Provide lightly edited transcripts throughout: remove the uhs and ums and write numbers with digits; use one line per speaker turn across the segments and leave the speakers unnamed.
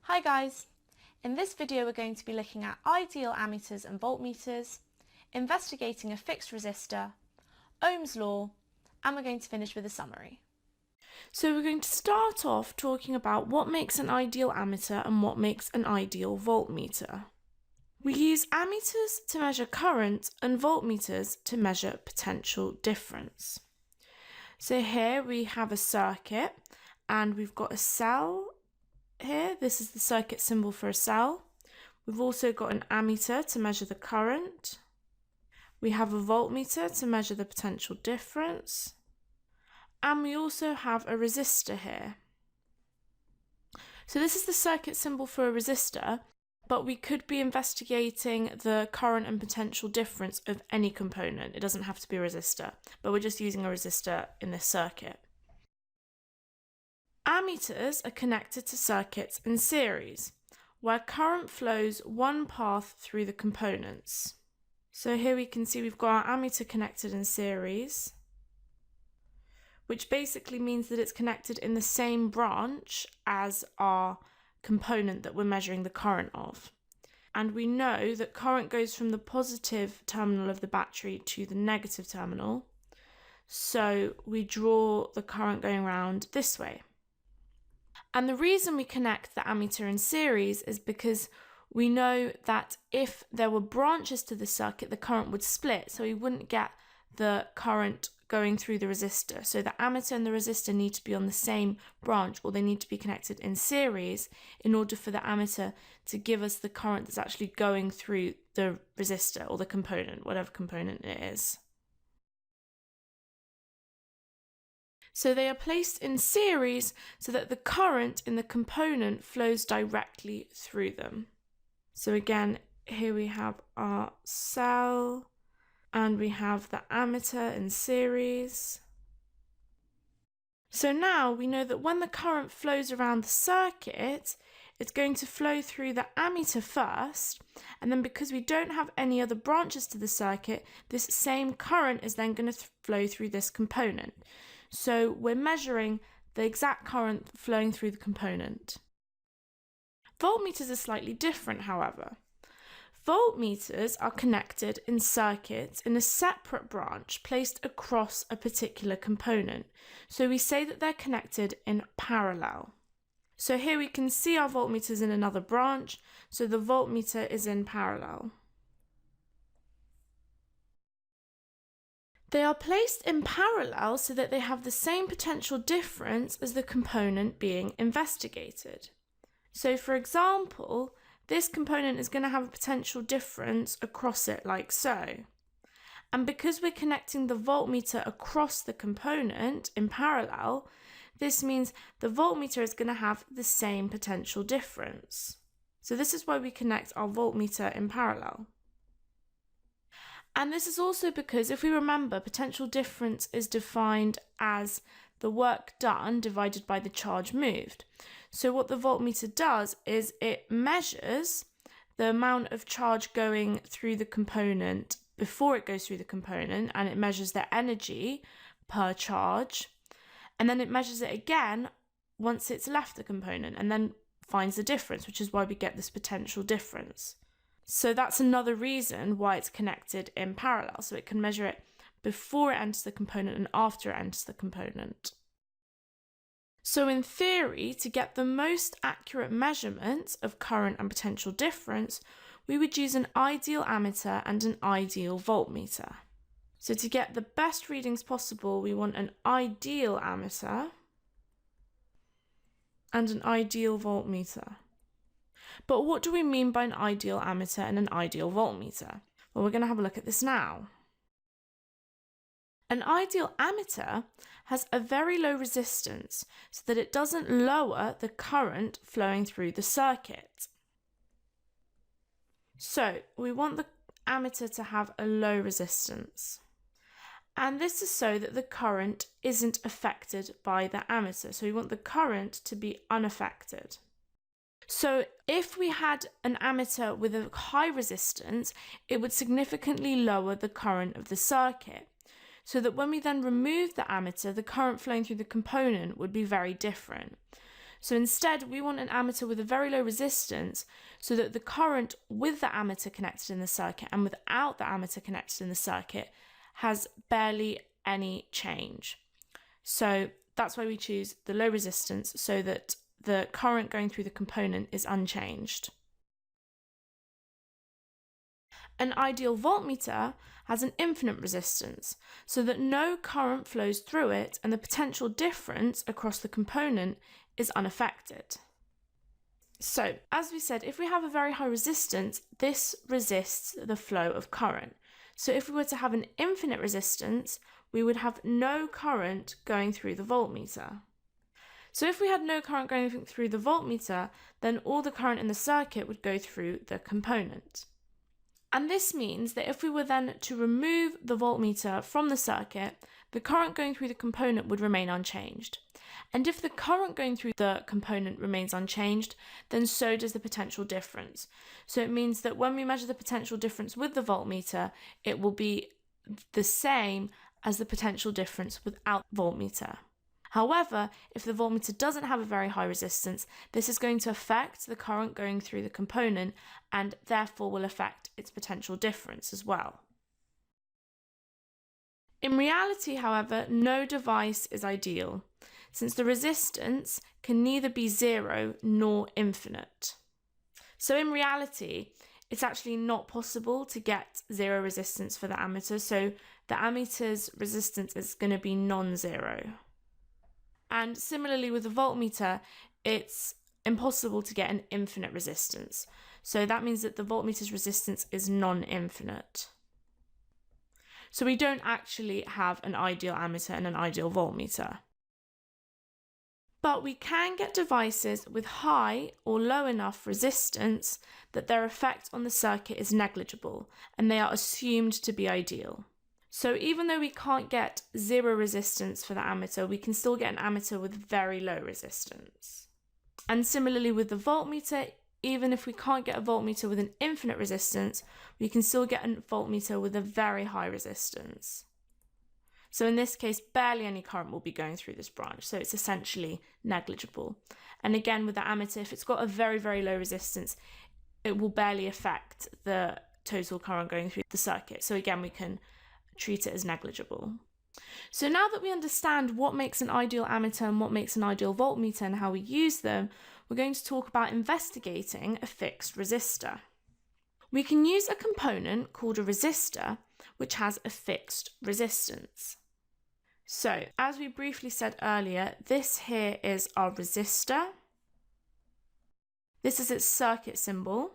Hi guys! In this video we're going to be looking at ideal ammeters and voltmeters, investigating a fixed resistor, Ohm's law, and we're going to finish with a summary.
So we're going to start off talking about what makes an ideal ammeter and what makes an ideal voltmeter. We use ammeters to measure current and voltmeters to measure potential difference. So here we have a circuit and we've got a cell here. This is the circuit symbol for a cell. We've also got an ammeter to measure the current. We have a voltmeter to measure the potential difference. And we also have a resistor here. So this is the circuit symbol for a resistor, but we could be investigating the current and potential difference of any component. It doesn't have to be a resistor, but we're just using a resistor in this circuit. Ammeters are connected to circuits in series, where current flows one path through the components. So here we can see we've got our ammeter connected in series, which basically means that it's connected in the same branch as our component that we're measuring the current of. And we know that current goes from the positive terminal of the battery to the negative terminal. So we draw the current going around this way. And the reason we connect the ammeter in series is because we know that if there were branches to the circuit, the current would split, so we wouldn't get the current going through the resistor. So the ammeter and the resistor need to be on the same branch, or they need to be connected in series in order for the ammeter to give us the current that's actually going through the resistor or the component, whatever component it is. So they are placed in series so that the current in the component flows directly through them. So again, here we have our cell and we have the ammeter in series. So now we know that when the current flows around the circuit, it's going to flow through the ammeter first, and then because we don't have any other branches to the circuit, this same current is then going to flow through this component. So we're measuring the exact current flowing through the component. Voltmeters are slightly different, however. Voltmeters are connected in circuits in a separate branch placed across a particular component. So we say that they're connected in parallel. So here we can see our voltmeters in another branch, so the voltmeter is in parallel. They are placed in parallel so that they have the same potential difference as the component being investigated. So for example, this component is going to have a potential difference across it like so. And because we're connecting the voltmeter across the component in parallel, this means the voltmeter is going to have the same potential difference. So this is why we connect our voltmeter in parallel. And this is also because, if we remember, potential difference is defined as the work done divided by the charge moved. So what the voltmeter does is it measures the amount of charge going through the component before it goes through the component, and it measures the energy per charge, and then it measures it again once it's left the component, and then finds the difference, which is why we get this potential difference. So that's another reason why it's connected in parallel, so it can measure it before it enters the component and after it enters the component. So in theory, to get the most accurate measurements of current and potential difference, we would use an ideal ammeter and an ideal voltmeter. So to get the best readings possible, we want an ideal ammeter and an ideal voltmeter. But what do we mean by an ideal ammeter and an ideal voltmeter? Well, we're going to have a look at this now. An ideal ammeter has a very low resistance so that it doesn't lower the current flowing through the circuit. So we want the ammeter to have a low resistance. And this is so that the current isn't affected by the ammeter. So we want the current to be unaffected. So if we had an ammeter with a high resistance, it would significantly lower the current of the circuit, so that when we then remove the ammeter, the current flowing through the component would be very different. So instead, we want an ammeter with a very low resistance so that the current with the ammeter connected in the circuit and without the ammeter connected in the circuit has barely any change. So that's why we choose the low resistance, so that the current going through the component is unchanged. An ideal voltmeter has an infinite resistance, so that no current flows through it and the potential difference across the component is unaffected. So, as we said, if we have a very high resistance, this resists the flow of current. So if we were to have an infinite resistance, we would have no current going through the voltmeter. So if we had no current going through the voltmeter, then all the current in the circuit would go through the component. And this means that if we were then to remove the voltmeter from the circuit, the current going through the component would remain unchanged. And if the current going through the component remains unchanged, then so does the potential difference. So it means that when we measure the potential difference with the voltmeter, it will be the same as the potential difference without voltmeter. However, if the voltmeter doesn't have a very high resistance, this is going to affect the current going through the component and therefore will affect its potential difference as well. In reality, however, no device is ideal, since the resistance can neither be zero nor infinite. So in reality, it's actually not possible to get zero resistance for the ammeter, so the ammeter's resistance is going to be non-zero. And similarly with the voltmeter, it's impossible to get an infinite resistance. So that means that the voltmeter's resistance is non-infinite. So we don't actually have an ideal ammeter and an ideal voltmeter. But we can get devices with high or low enough resistance that their effect on the circuit is negligible, and they are assumed to be ideal. So even though we can't get zero resistance for the ammeter, we can still get an ammeter with very low resistance. And similarly with the voltmeter, even if we can't get a voltmeter with an infinite resistance, we can still get a voltmeter with a very high resistance. So in this case, barely any current will be going through this branch, so it's essentially negligible. And again, with the ammeter, if it's got a very, very low resistance, it will barely affect the total current going through the circuit. So again, we can treat it as negligible. So now that we understand what makes an ideal ammeter and what makes an ideal voltmeter and how we use them, we're going to talk about investigating a fixed resistor. We can use a component called a resistor, which has a fixed resistance. So, as we briefly said earlier, this here is our resistor. This is its circuit symbol.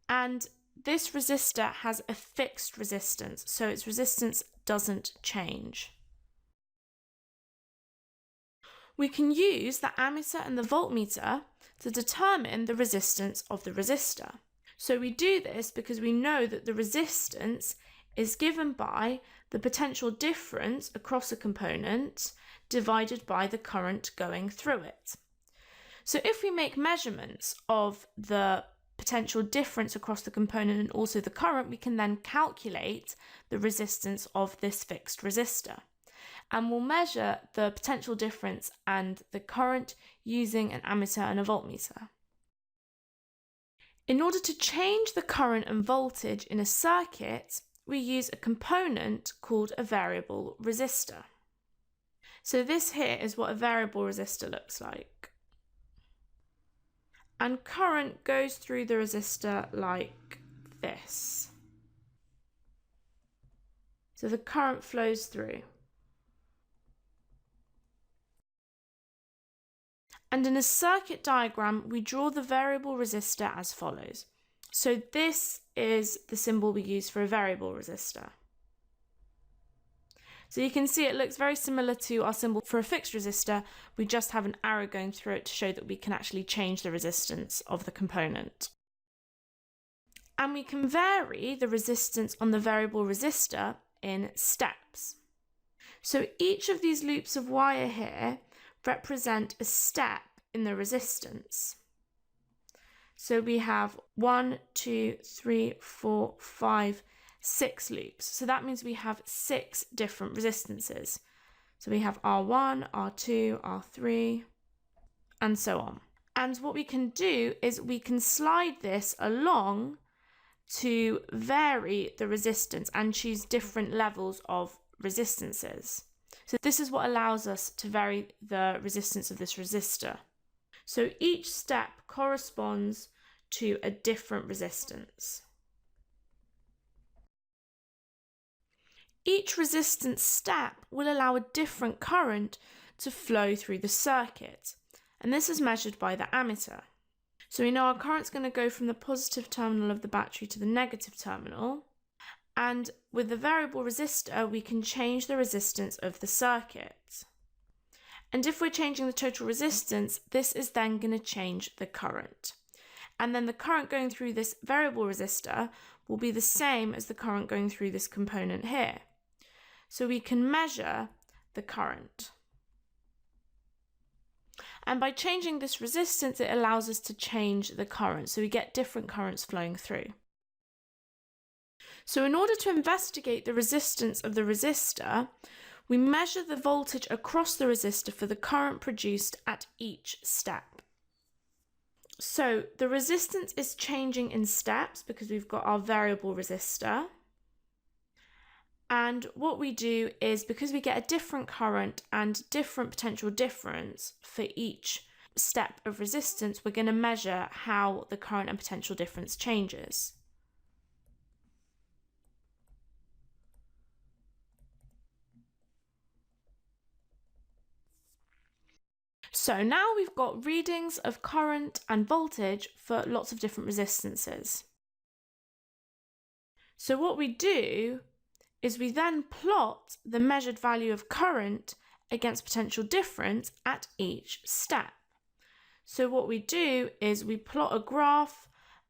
And this resistor has a fixed resistance, so its resistance doesn't change. We can use the ammeter and the voltmeter to determine the resistance of the resistor. So we do this because we know that the resistance is given by the potential difference across a component divided by the current going through it. So if we make measurements of the potential difference across the component and also the current, we can then calculate the resistance of this fixed resistor. And we'll measure the potential difference and the current using an ammeter and a voltmeter. In order to change the current and voltage in a circuit, we use a component called a variable resistor. So this here is what a variable resistor looks like. And current goes through the resistor like this. So the current flows through. And in a circuit diagram, we draw the variable resistor as follows. So this is the symbol we use for a variable resistor. So you can see it looks very similar to our symbol for a fixed resistor. We just have an arrow going through it to show that we can actually change the resistance of the component. And we can vary the resistance on the variable resistor in steps. So each of these loops of wire here represent a step in the resistance. So we have 1, 2, 3, 4, 5, 6 loops. So that means we have 6 different resistances. So we have R1, R2, R3, and so on. And what we can do is we can slide this along to vary the resistance and choose different levels of resistances. So this is what allows us to vary the resistance of this resistor. So each step corresponds to a different resistance. Each resistance step will allow a different current to flow through the circuit, and this is measured by the ammeter. So we know our current's going to go from the positive terminal of the battery to the negative terminal, and with the variable resistor we can change the resistance of the circuit. And if we're changing the total resistance, this is then going to change the current. And then the current going through this variable resistor will be the same as the current going through this component here. So we can measure the current. And by changing this resistance, it allows us to change the current. So we get different currents flowing through. So in order to investigate the resistance of the resistor, we measure the voltage across the resistor for the current produced at each step. So the resistance is changing in steps because we've got our variable resistor. And what we do is, because we get a different current and different potential difference for each step of resistance, we're going to measure how the current and potential difference changes. So now we've got readings of current and voltage for lots of different resistances. So what we do is we then plot the measured value of current against potential difference at each step. So what we do is we plot a graph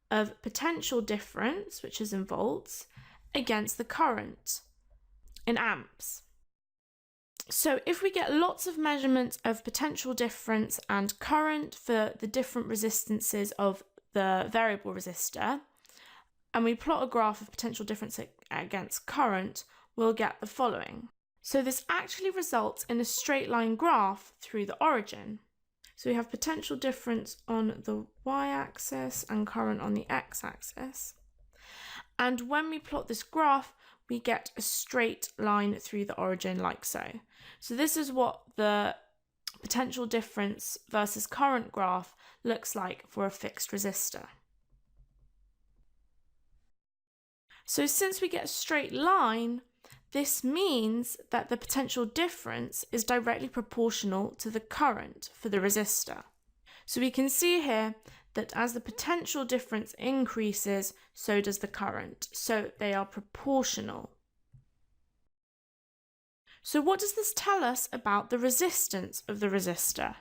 of potential difference, which is in volts, against the current in amps. So if we get lots of measurements of potential difference and current for the different resistances of the variable resistor, and we plot a graph of potential difference against current, we'll get the following. So this actually results in a straight line graph through the origin. So we have potential difference on the y-axis and current on the x-axis. And when we plot this graph, we get a straight line through the origin like so. So this is what the potential difference versus current graph looks like for a fixed resistor. So since we get a straight line, this means that the potential difference is directly proportional to the current for the resistor. So we can see here that as the potential difference increases, so does the current. So they are proportional. So what does this tell us about the resistance of the resistor?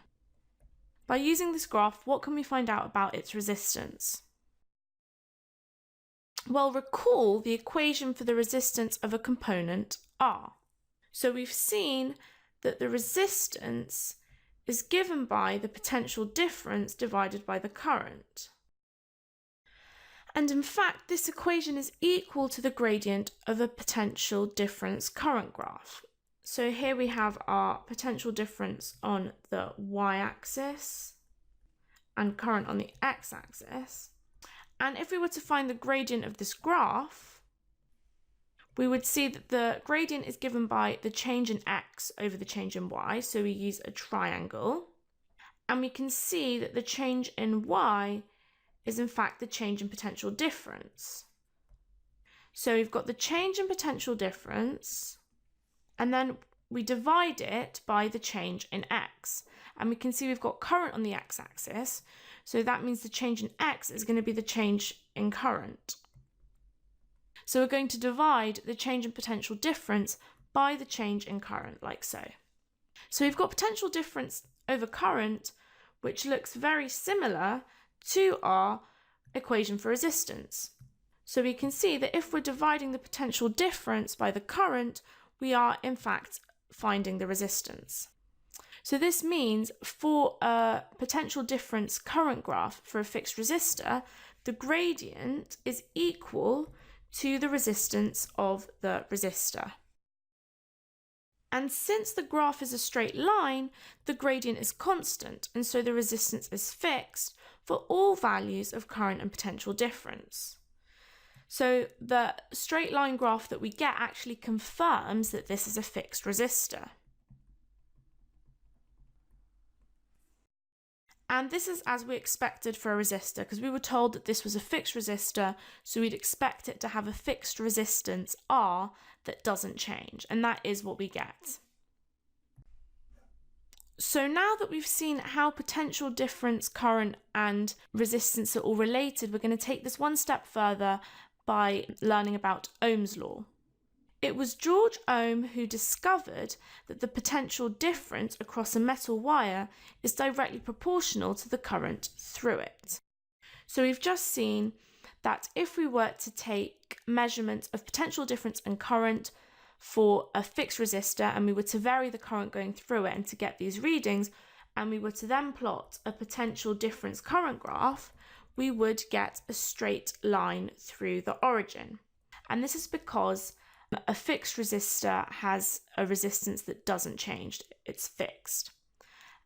By using this graph, what can we find out about its resistance? Well, recall the equation for the resistance of a component R. So we've seen that the resistance is given by the potential difference divided by the current. And in fact, this equation is equal to the gradient of a potential difference current graph. So here we have our potential difference on the y-axis and current on the x-axis. And if we were to find the gradient of this graph, we would see that the gradient is given by the change in x over the change in y. So we use a triangle. And we can see that the change in y is in fact the change in potential difference. So we've got the change in potential difference, and then we divide it by the change in x. And we can see we've got current on the x-axis. So that means the change in x is going to be the change in current. So we're going to divide the change in potential difference by the change in current, like so. So we've got potential difference over current, which looks very similar to our equation for resistance. So we can see that if we're dividing the potential difference by the current, we are in fact finding the resistance. So this means for a potential difference current graph for a fixed resistor, the gradient is equal to the resistance of the resistor. And since the graph is a straight line, the gradient is constant, and so the resistance is fixed for all values of current and potential difference. So the straight line graph that we get actually confirms that this is a fixed resistor. And this is as we expected for a resistor, because we were told that this was a fixed resistor, so we'd expect it to have a fixed resistance R that doesn't change, and that is what we get. So now that we've seen how potential difference, current and resistance are all related, we're going to take this one step further by learning about Ohm's law. It was George Ohm who discovered that the potential difference across a metal wire is directly proportional to the current through it. So we've just seen that if we were to take measurements of potential difference and current for a fixed resistor, and we were to vary the current going through it and to get these readings, and we were to then plot a potential difference current graph, we would get a straight line through the origin. And this is because a fixed resistor has a resistance that doesn't change, it's fixed.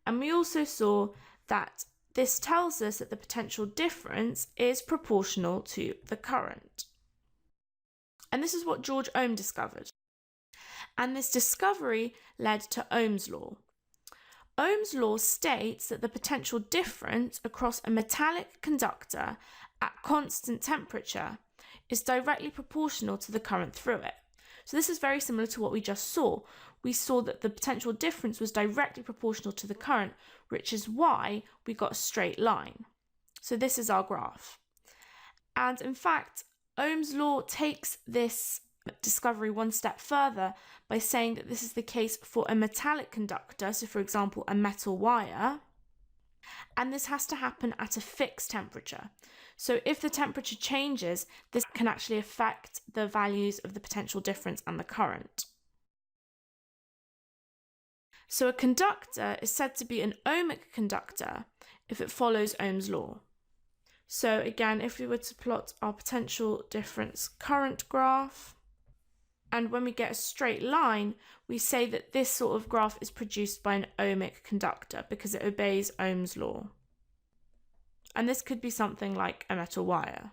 And we also saw that this tells us that the potential difference is proportional to the current. And this is what George Ohm discovered. And this discovery led to Ohm's law. Ohm's law states that the potential difference across a metallic conductor at constant temperature is directly proportional to the current through it. So this is very similar to what we just saw. We saw that the potential difference was directly proportional to the current, which is why we got a straight line. So this is our graph. And in fact, Ohm's law takes this discovery one step further by saying that this is the case for a metallic conductor, so for example a metal wire, and this has to happen at a fixed temperature. So if the temperature changes, this can actually affect the values of the potential difference and the current. So a conductor is said to be an ohmic conductor if it follows Ohm's law. So again, if we were to plot our potential difference current graph, and when we get a straight line, we say that this sort of graph is produced by an ohmic conductor because it obeys Ohm's law. And this could be something like a metal wire.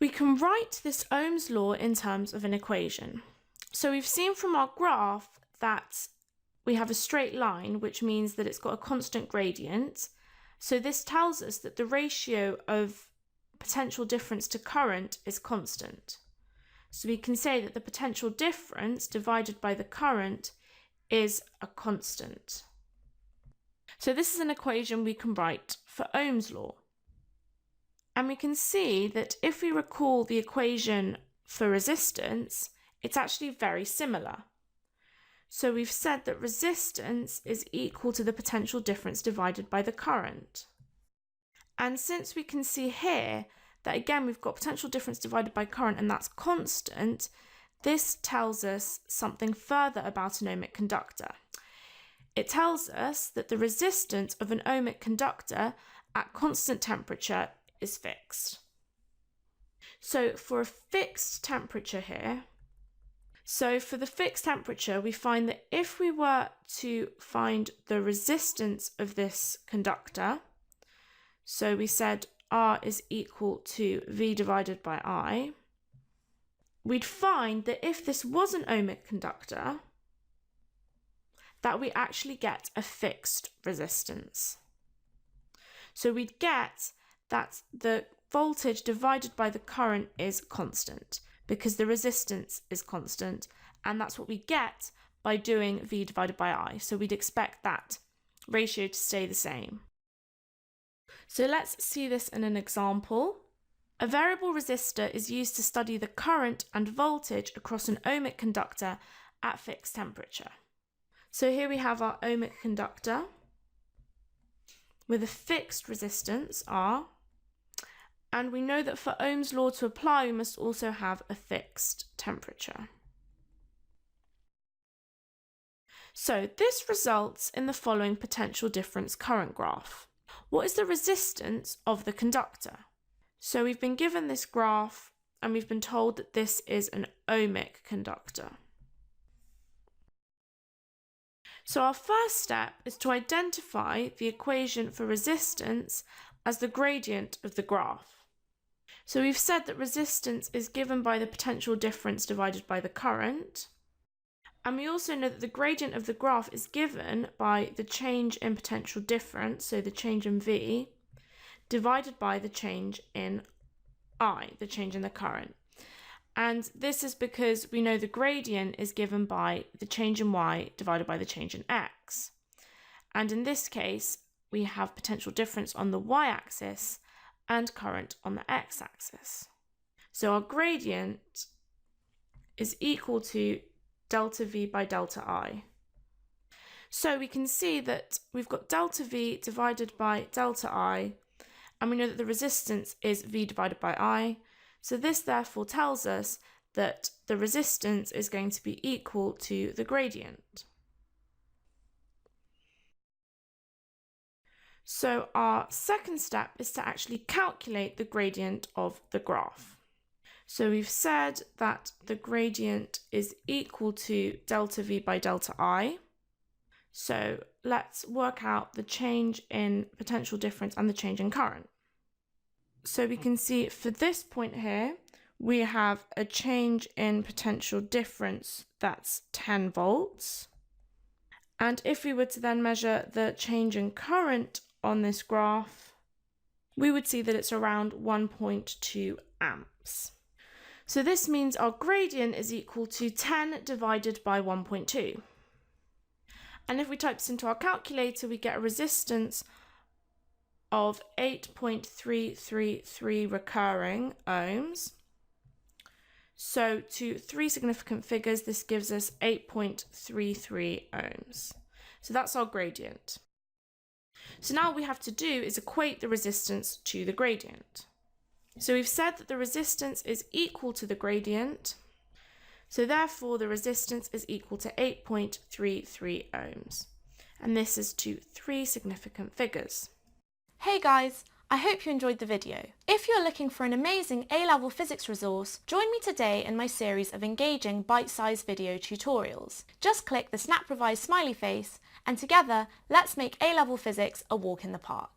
We can write this Ohm's law in terms of an equation. So we've seen from our graph that we have a straight line, which means that it's got a constant gradient. So this tells us that the ratio of potential difference to current is constant. So we can say that the potential difference divided by the current is a constant. So this is an equation we can write for Ohm's law. And we can see that if we recall the equation for resistance, it's actually very similar. So we've said that resistance is equal to the potential difference divided by the current. And since we can see here that again we've got potential difference divided by current and that's constant, this tells us something further about an ohmic conductor. It tells us that the resistance of an ohmic conductor at constant temperature is fixed. So for a fixed temperature here, so for the fixed temperature, we find that if we were to find the resistance of this conductor, so we said R is equal to V divided by I, we'd find that if this was an ohmic conductor, that we actually get a fixed resistance. So we'd get that the voltage divided by the current is constant because the resistance is constant, and that's what we get by doing V divided by I. So we'd expect that ratio to stay the same. So let's see this in an example. A variable resistor is used to study the current and voltage across an ohmic conductor at fixed temperature. So here we have our ohmic conductor with a fixed resistance R, and we know that for Ohm's law to apply, we must also have a fixed temperature. So this results in the following potential difference current graph. What is the resistance of the conductor? So we've been given this graph and we've been told that this is an ohmic conductor. So our first step is to identify the equation for resistance as the gradient of the graph. So we've said that resistance is given by the potential difference divided by the current. And we also know that the gradient of the graph is given by the change in potential difference, so the change in V, divided by the change in I, the change in the current. And this is because we know the gradient is given by the change in Y divided by the change in X. And in this case, we have potential difference on the Y-axis and current on the X-axis. So our gradient is equal to delta V by delta I. So we can see that we've got delta V divided by delta I, and we know that the resistance is V divided by I. So this therefore tells us that the resistance is going to be equal to the gradient. So our second step is to actually calculate the gradient of the graph. So we've said that the gradient is equal to delta V by delta I. So let's work out the change in potential difference and the change in current. So we can see for this point here, we have a change in potential difference that's 10 volts. And if we were to then measure the change in current on this graph, we would see that it's around 1.2 amps. So this means our gradient is equal to 10 divided by 1.2. And if we type this into our calculator, we get a resistance of 8.333 recurring ohms. So to three significant figures, this gives us 8.33 ohms. So that's our gradient. So now what we have to do is equate the resistance to the gradient. So we've said that the resistance is equal to the gradient. So therefore the resistance is equal to 8.33 ohms. And this is to three significant figures.
Hey guys, I hope you enjoyed the video. If you're looking for an amazing A-level physics resource, join me today in my series of engaging bite-sized video tutorials. Just click the SnapRevise smiley face and together let's make A-level physics a walk in the park.